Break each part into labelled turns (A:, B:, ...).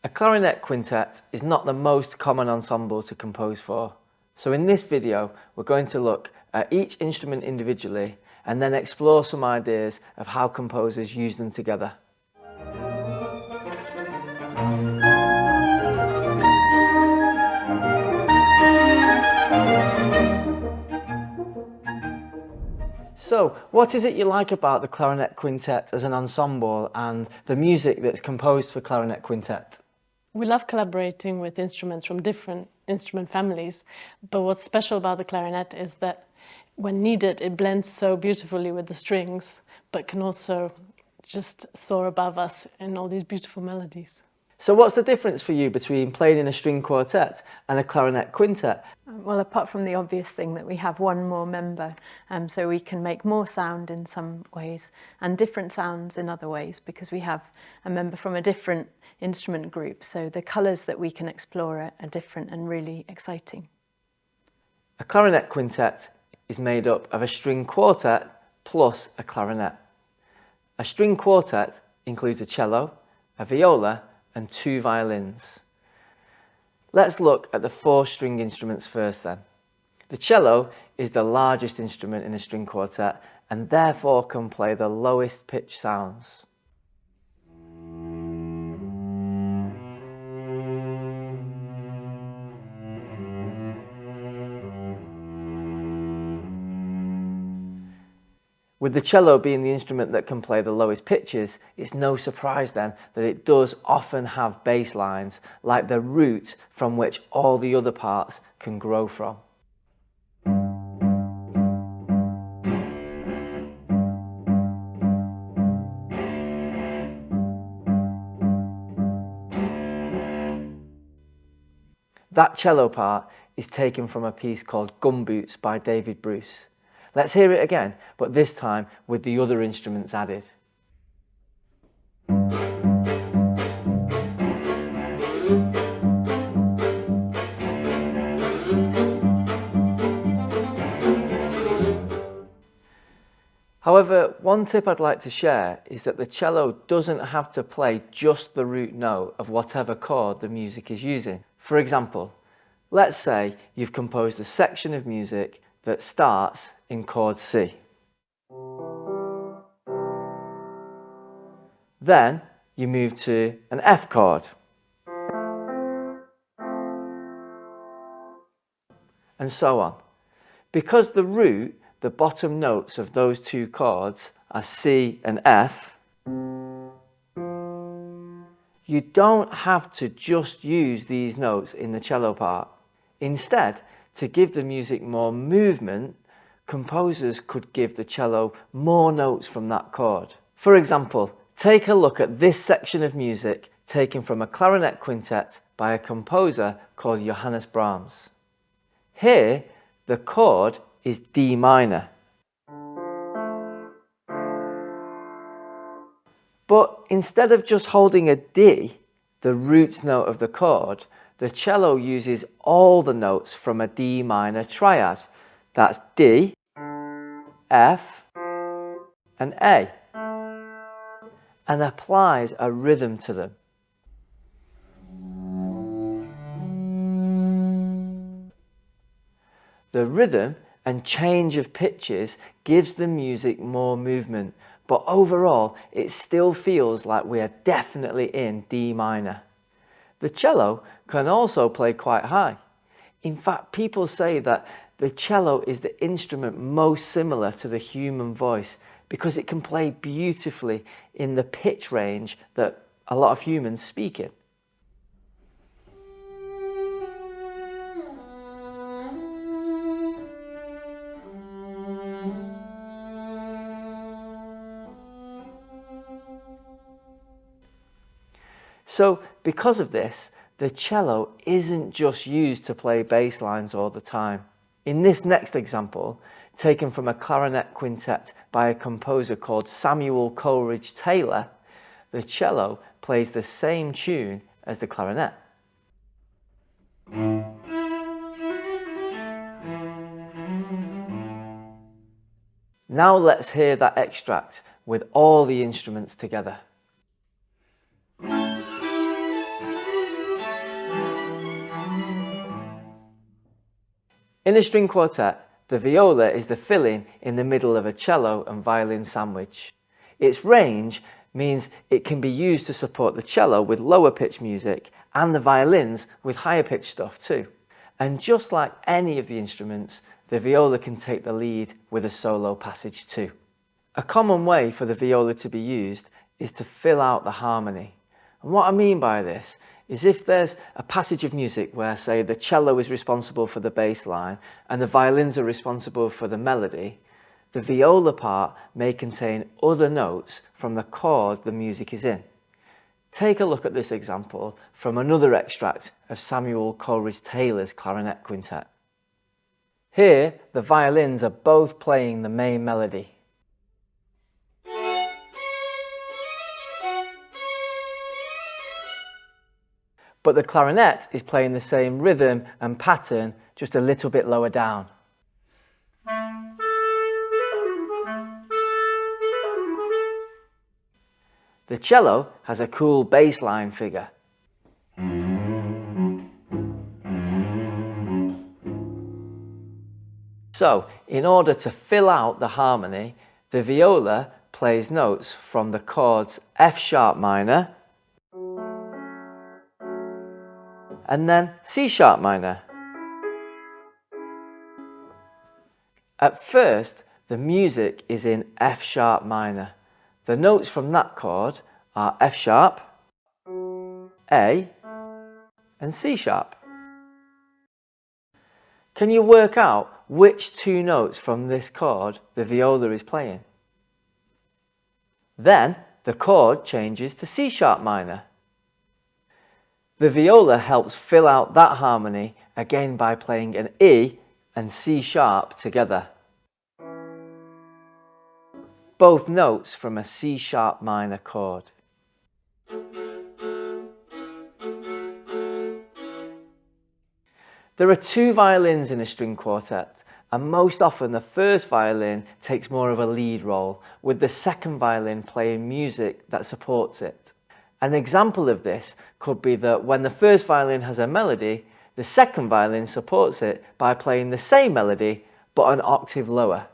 A: A clarinet quintet is not the most common ensemble to compose for, so in this video we're going to look at each instrument individually and then explore some ideas of how composers use them together. So, what is it you like about the Clarinet Quintet as an ensemble and the music that's composed for Clarinet Quintet?
B: We love collaborating with instruments from different instrument families, but what's special about the clarinet is that when needed it blends so beautifully with the strings, but can also just soar above us in all these beautiful melodies.
A: So what's the difference for you between playing in a string quartet and a clarinet quintet?
C: Well, apart from the obvious thing that we have one more member, so we can make more sound in some ways and different sounds in other ways because we have a member from a different instrument group, so the colours that we can explore are different and really exciting.
A: A clarinet quintet is made up of a string quartet plus a clarinet. A string quartet includes a cello, a viola and 2 violins. Let's look at the 4 string instruments first then. The cello is the largest instrument in a string quartet and therefore can play the lowest pitch sounds. With the cello being the instrument that can play the lowest pitches, it's no surprise then that it does often have bass lines, like the root from which all the other parts can grow from. That cello part is taken from a piece called Gumboots by David Bruce. Let's hear it again, but this time with the other instruments added. However, one tip I'd like to share is that the cello doesn't have to play just the root note of whatever chord the music is using. For example, let's say you've composed a section of music that starts in chord C. Then you move to an F chord. And so on. Because the root, the bottom notes of those 2 chords, are C and F, you don't have to just use these notes in the cello part. Instead, to give the music more movement, composers could give the cello more notes from that chord. For example, take a look at this section of music taken from a clarinet quintet by a composer called Johannes Brahms. Here, the chord is D minor. But instead of just holding a D, the root note of the chord, the cello uses all the notes from a D minor triad. That's D, F, and A, and applies a rhythm to them. The rhythm and change of pitches gives the music more movement, but overall it still feels like we are definitely in D minor. The cello can also play quite high. In fact, people say that the cello is the instrument most similar to the human voice because it can play beautifully in the pitch range that a lot of humans speak in. So, because of this, the cello isn't just used to play bass lines all the time. In this next example, taken from a clarinet quintet by a composer called Samuel Coleridge Taylor, the cello plays the same tune as the clarinet. Now let's hear that extract with all the instruments together. In a string quartet, the viola is the fill-in in the middle of a cello and violin sandwich. Its range means it can be used to support the cello with lower pitch music and the violins with higher pitch stuff too. And just like any of the instruments, the viola can take the lead with a solo passage too. A common way for the viola to be used is to fill out the harmony. And what I mean by this is if there's a passage of music where, say, the cello is responsible for the bass line and the violins are responsible for the melody, the viola part may contain other notes from the chord the music is in. Take a look at this example from another extract of Samuel Coleridge Taylor's Clarinet Quintet. Here, the violins are both playing the main melody. But the clarinet is playing the same rhythm and pattern, just a little bit lower down. The cello has a cool bass line figure. So, in order to fill out the harmony, the viola plays notes from the chords F sharp minor and then C sharp minor. At first, the music is in F sharp minor. The notes from that chord are F sharp, A, and C sharp. Can you work out which two notes from this chord the viola is playing? Then the chord changes to C sharp minor. The viola helps fill out that harmony again by playing an E and C sharp together. Both notes from a C sharp minor chord. There are two violins in a string quartet, and most often the first violin takes more of a lead role, with the second violin playing music that supports it. An example of this could be that when the first violin has a melody, the second violin supports it by playing the same melody but an octave lower.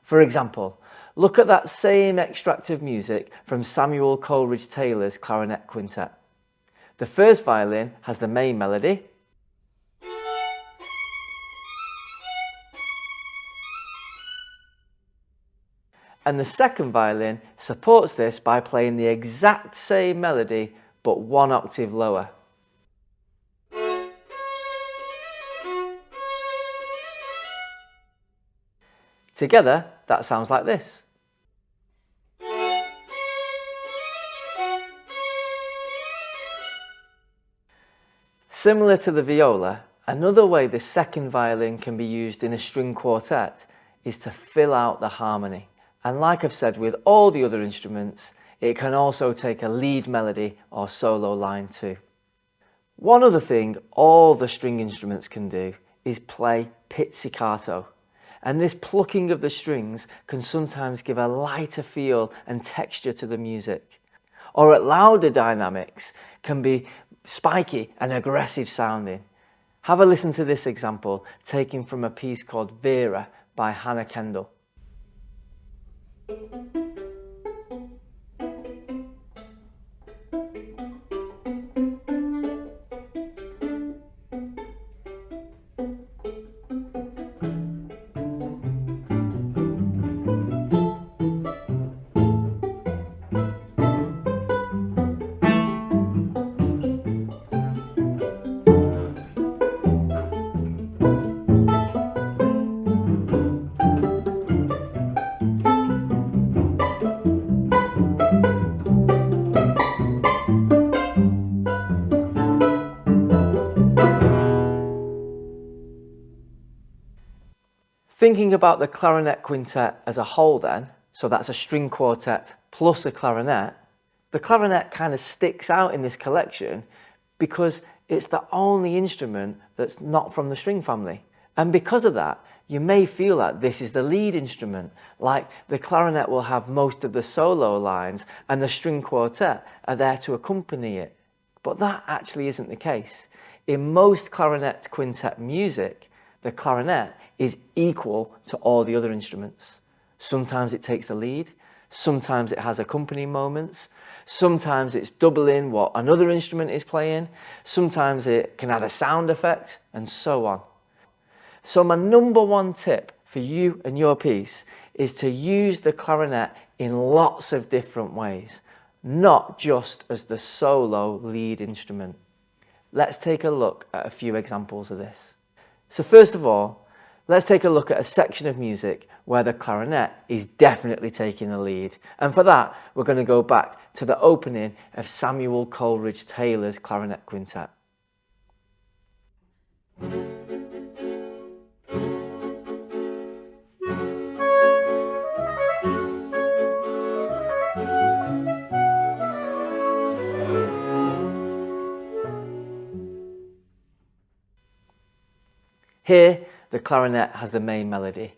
A: For example, look at that same extract of music from Samuel Coleridge Taylor's Clarinet Quintet. The first violin has the main melody, and the second violin supports this by playing the exact same melody but one octave lower. Together, that sounds like this. Similar to the viola, another way the second violin can be used in a string quartet is to fill out the harmony. And like I've said with all the other instruments, it can also take a lead melody or solo line too. One other thing all the string instruments can do is play pizzicato. And this plucking of the strings can sometimes give a lighter feel and texture to the music. Or at louder dynamics can be spiky and aggressive sounding. Have a listen to this example taken from a piece called Vera by Hannah Kendall. Thinking about the Clarinet Quintet as a whole then, so that's a string quartet plus a clarinet, the clarinet kind of sticks out in this collection because it's the only instrument that's not from the string family. And because of that, you may feel that this is the lead instrument, like the clarinet will have most of the solo lines and the string quartet are there to accompany it. But that actually isn't the case. In most clarinet quintet music, the clarinet is equal to all the other instruments. Sometimes it takes the lead, sometimes it has accompanying moments, sometimes it's doubling what another instrument is playing, sometimes it can add a sound effect, and so on. So my number one tip for you and your piece is to use the clarinet in lots of different ways, not just as the solo lead instrument. Let's take a look at a few examples of this. So first of all, let's take a look at a section of music where the clarinet is definitely taking the lead. And for that, we're going to go back to the opening of Samuel Coleridge Taylor's Clarinet Quintet. Here, the clarinet has the main melody.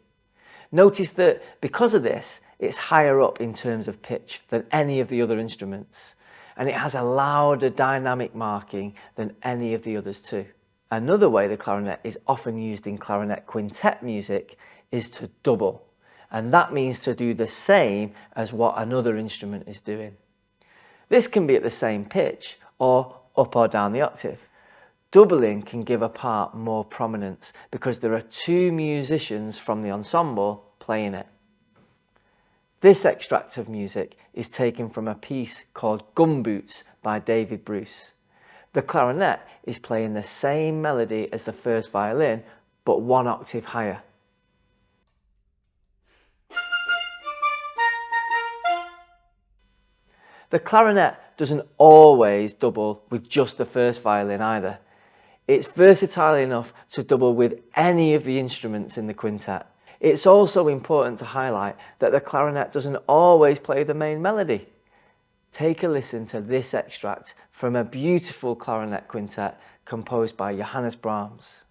A: Notice that because of this, it's higher up in terms of pitch than any of the other instruments, and it has a louder dynamic marking than any of the others too. Another way the clarinet is often used in clarinet quintet music is to double, and that means to do the same as what another instrument is doing. This can be at the same pitch or up or down the octave. Doubling can give a part more prominence because there are two musicians from the ensemble playing it. This extract of music is taken from a piece called Gumboots by David Bruce. The clarinet is playing the same melody as the first violin, but one octave higher. The clarinet doesn't always double with just the first violin either. It's versatile enough to double with any of the instruments in the quintet. It's also important to highlight that the clarinet doesn't always play the main melody. Take a listen to this extract from a beautiful clarinet quintet composed by Johannes Brahms.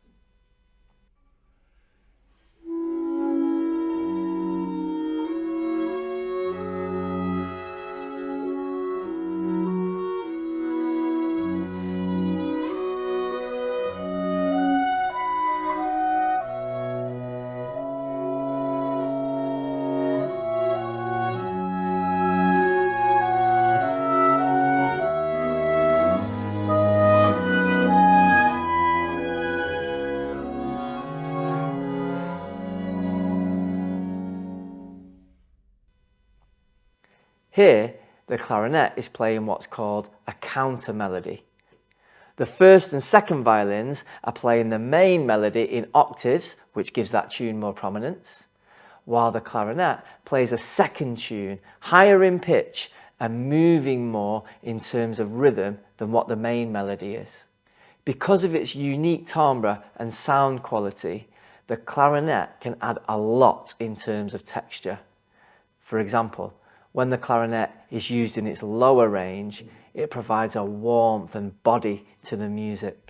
A: Here, the clarinet is playing what's called a counter melody. The first and second violins are playing the main melody in octaves, which gives that tune more prominence, while the clarinet plays a second tune, higher in pitch and moving more in terms of rhythm than what the main melody is. Because of its unique timbre and sound quality, the clarinet can add a lot in terms of texture. For example, when the clarinet is used in its lower range, it provides a warmth and body to the music.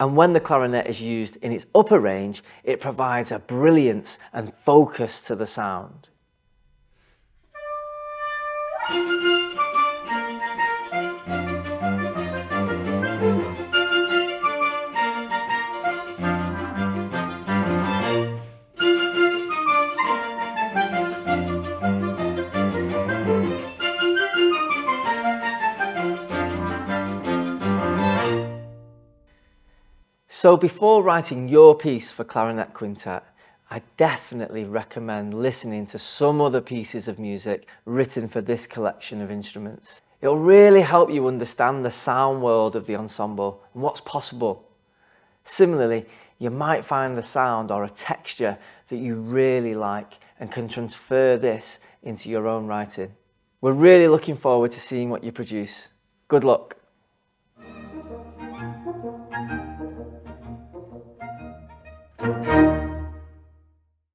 A: And when the clarinet is used in its upper range, it provides a brilliance and focus to the sound. So before writing your piece for Clarinet Quintet, I definitely recommend listening to some other pieces of music written for this collection of instruments. It'll really help you understand the sound world of the ensemble and what's possible. Similarly, you might find a sound or a texture that you really like and can transfer this into your own writing. We're really looking forward to seeing what you produce. Good luck.
D: Thank you.